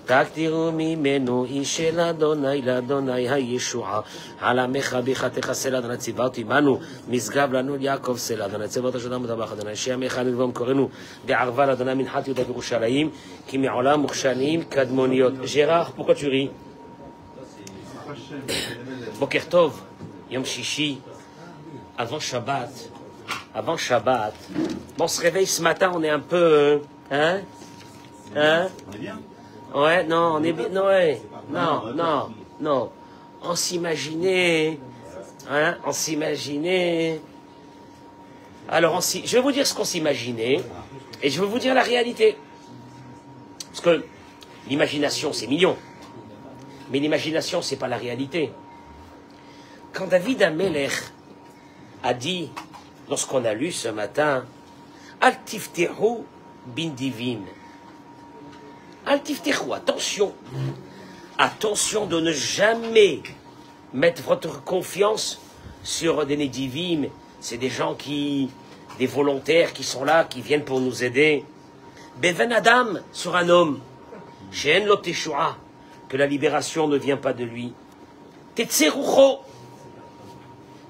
תקדירו ממנו איש אל אדוני לאדוני הישועה. על עמך ביחתך סלע אדוני ציווה אותי עמנו, משגב לנו ליעקב סלע אדוני צבאות השלום מטבח אדוני. שעמך נלבום קוראנו בערבה לאדוני מנחת יהודה וירושלים, כי מעולם מוכשנים קדמוניות. ג'רח, pourquoi tu ris? בוקר טוב, יום שישי, avant Shabbat. Bon, on se réveille ce matin, on est un peu... Hein? Hein? On est bien? Ouais, non, on est bien... Non, ouais. Non. On s'imaginait... Hein? On s'imaginait... Alors, je vais vous dire ce qu'on s'imaginait, et je vais vous dire la réalité. Parce que l'imagination, c'est mignon. Mais l'imagination, c'est pas la réalité. Quand David Amelech a dit, lorsqu'on a lu ce matin, Al tiftehu bin divin. Al tiftehu, attention de ne jamais mettre votre confiance sur des Nédivim. C'est des gens des volontaires qui sont là, qui viennent pour nous aider. Beven Adam, sur un homme. She'en lo teshua, que la libération ne vient pas de lui. Tetzerucho.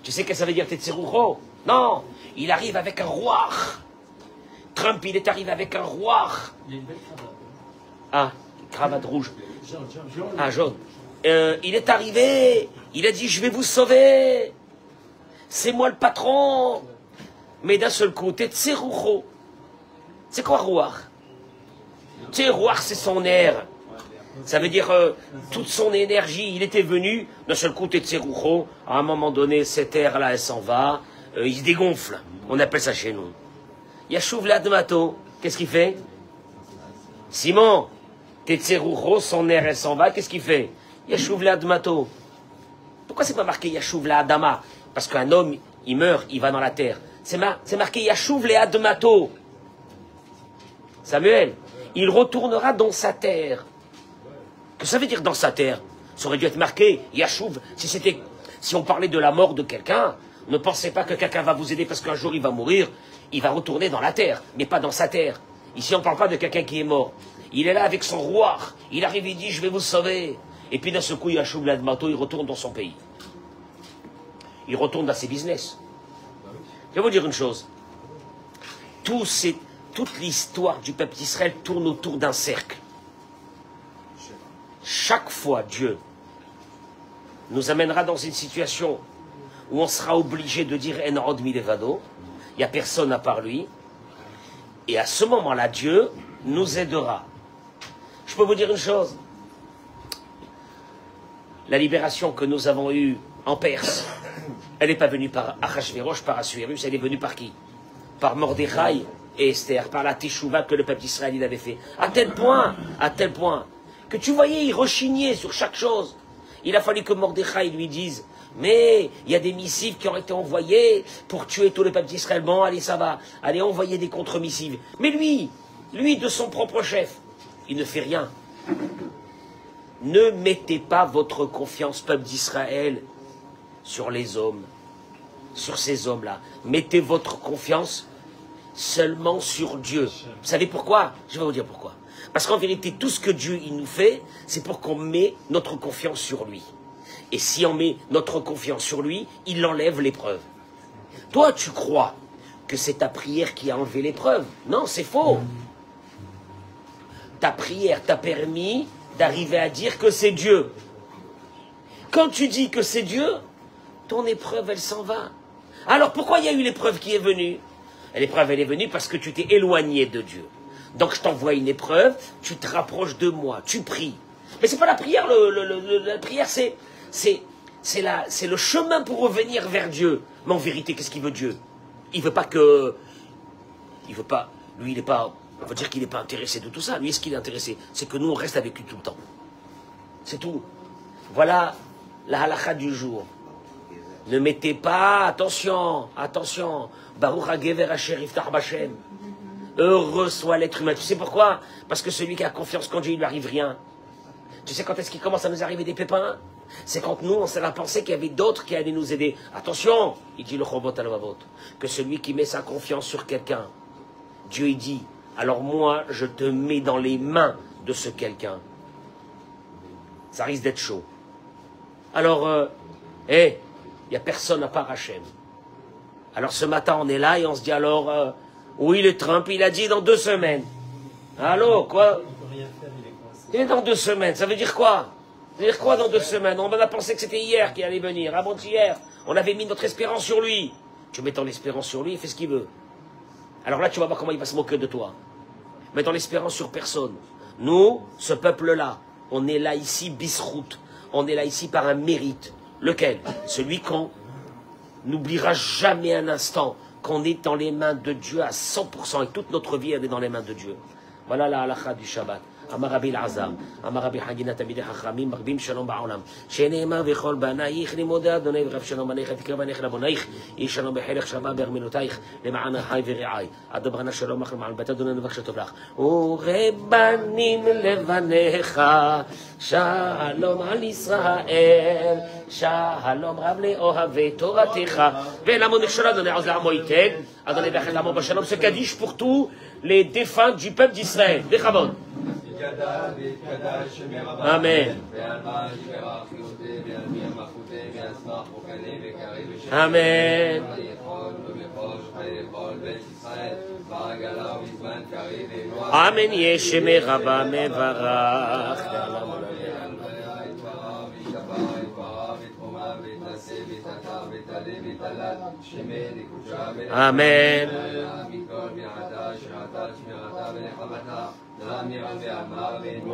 Tu sais qu'est-ce que ça veut dire Tetzerucho? Non, il arrive avec un roi. Trump, il est arrivé avec un roi. Il y a une belle cravate. Ah, cravate rouge. Jaune. Ah, jaune. Il est arrivé, il a dit, je vais vous sauver. C'est moi le patron. Mais d'un seul coup, Tetzerucho. C'est quoi roi? Tu sais, roi, c'est son air. Ça veut dire toute son énergie, il était venu, d'un seul coup, Tetzerucho, à un moment donné, cet air-là, elle s'en va, il se dégonfle. On appelle ça chez nous. Yachouv l'admato, qu'est-ce qu'il fait? Simon, Tetzerucho, son air, elle s'en va, qu'est-ce qu'il fait? Yachouv l'admato. Pourquoi c'est pas marqué Yachouv l'adama? Parce qu'un homme, il meurt, il va dans la terre. C'est marqué Yachouv l'admato. Samuel, il retournera dans sa terre. Que ça veut dire dans sa terre? Ça aurait dû être marqué Yachouv. Si on parlait de la mort de quelqu'un, ne pensez pas que quelqu'un va vous aider parce qu'un jour il va mourir, il va retourner dans la terre, mais pas dans sa terre. Ici on ne parle pas de quelqu'un qui est mort. Il est là avec son roi, il arrive, il dit je vais vous sauver. Et puis d'un seul coup, Yachouv l'admato, il retourne dans son pays. Il retourne dans ses business. Je vais vous dire une chose. Toute l'histoire du peuple d'Israël tourne autour d'un cercle. Chaque fois, Dieu nous amènera dans une situation où on sera obligé de dire En od milevado, il n'y a personne à part lui, et à ce moment-là, Dieu nous aidera. Je peux vous dire une chose. La libération que nous avons eue en Perse, elle n'est pas venue par Achashverosh, par Assuérus, elle est venue par qui? Par Mordechai et Esther, par la Teshuvah que le peuple d'Israël avait fait. À tel point, que tu voyais, il rechignait sur chaque chose. Il a fallu que Mordechai lui dise, mais il y a des missives qui ont été envoyées pour tuer tout le peuple d'Israël. Bon, allez, ça va. Allez, envoyer des contre-missives. Mais lui, de son propre chef, il ne fait rien. Ne mettez pas votre confiance, peuple d'Israël, sur les hommes, sur ces hommes-là. Mettez votre confiance seulement sur Dieu. Vous savez pourquoi? Je vais vous dire pourquoi. Parce qu'en vérité, tout ce que Dieu il nous fait, c'est pour qu'on met notre confiance sur lui. Et si on met notre confiance sur lui, il enlève l'épreuve. Toi, tu crois que c'est ta prière qui a enlevé l'épreuve? Non, c'est faux. Ta prière t'a permis d'arriver à dire que c'est Dieu. Quand tu dis que c'est Dieu, ton épreuve, elle s'en va. Alors pourquoi il y a eu l'épreuve qui est venue? L'épreuve, elle est venue parce que tu t'es éloigné de Dieu. Donc je t'envoie une épreuve, tu te rapproches de moi, tu pries. Mais c'est pas la prière, la prière c'est le chemin pour revenir vers Dieu. Mais en vérité, qu'est-ce qu'il veut Dieu? Il veut pas que... Il veut pas... Lui, il n'est pas... On va dire qu'il n'est pas intéressé de tout ça. Lui, ce qu'il est intéressé, c'est que nous, on reste avec lui tout le temps. C'est tout. Voilà la halakha du jour. Ne mettez pas... Attention. Baruch HaGever Asher Yiftach B'Hashem. Heureux soit l'être humain. Tu sais pourquoi? Parce que celui qui a confiance qu'en Dieu, il ne lui arrive rien. Tu sais quand est-ce qu'il commence à nous arriver des pépins? C'est quand nous, on s'est la pensée qu'il y avait d'autres qui allaient nous aider. Attention, il dit le Chobot al-Vavot, que celui qui met sa confiance sur quelqu'un, Dieu il dit, alors moi, je te mets dans les mains de ce quelqu'un. Ça risque d'être chaud. Alors, il n'y a personne à part Hachem. Alors ce matin, on est là et on se dit alors, oui, le Trump, il a dit dans 2 semaines. Allô, quoi? Il est dans 2 semaines, ça veut dire quoi? Ça veut dire quoi dans 2 semaines? On a pensé que c'était hier qu'il allait venir, avant-hier. On avait mis notre espérance sur lui. Tu mets ton espérance sur lui, il fait ce qu'il veut. Alors là, tu vas voir comment il va se moquer de toi. Mets ton espérance sur personne. Nous, ce peuple-là, on est là ici, bisroute. On est là ici par un mérite. Lequel? Celui qu'on n'oubliera jamais un instant qu'on est dans les mains de Dieu à 100% et toute notre vie, elle est dans les mains de Dieu. Voilà la halakha du Shabbat. Amar Rabbi Elazar, Amar Rabbi Hagina Tamidei Chachamim, Marbim Shalom Ba'olam. Shene'emar v'chol banaich limodei Adonai v'rav shalom aleich tikra b'neich labonaich. Yeh shalom b'chelech shava be'armenotaich למען החי ורעי. אדברנה שלום לך למען בית אדוני נברך שטוב לך. ורבנים לבניך, שלום על ישראל, שלום רב לאוהבי תורתך. ולעמו נכשל אדוני עוז לעמו ייתן, אדוני ואחד לעמו בשלום. Ce Kaddish pour tous les défunts du peuple d'Israël. Bechavod. Amen. Amen. Amen. Yesheme Rabba Mevarach. Amen.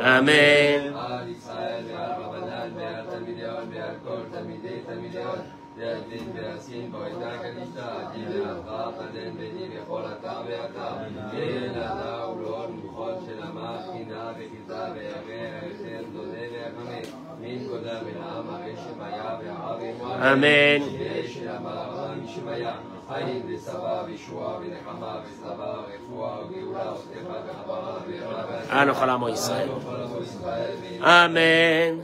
Amen. Amen. Amen. Amen.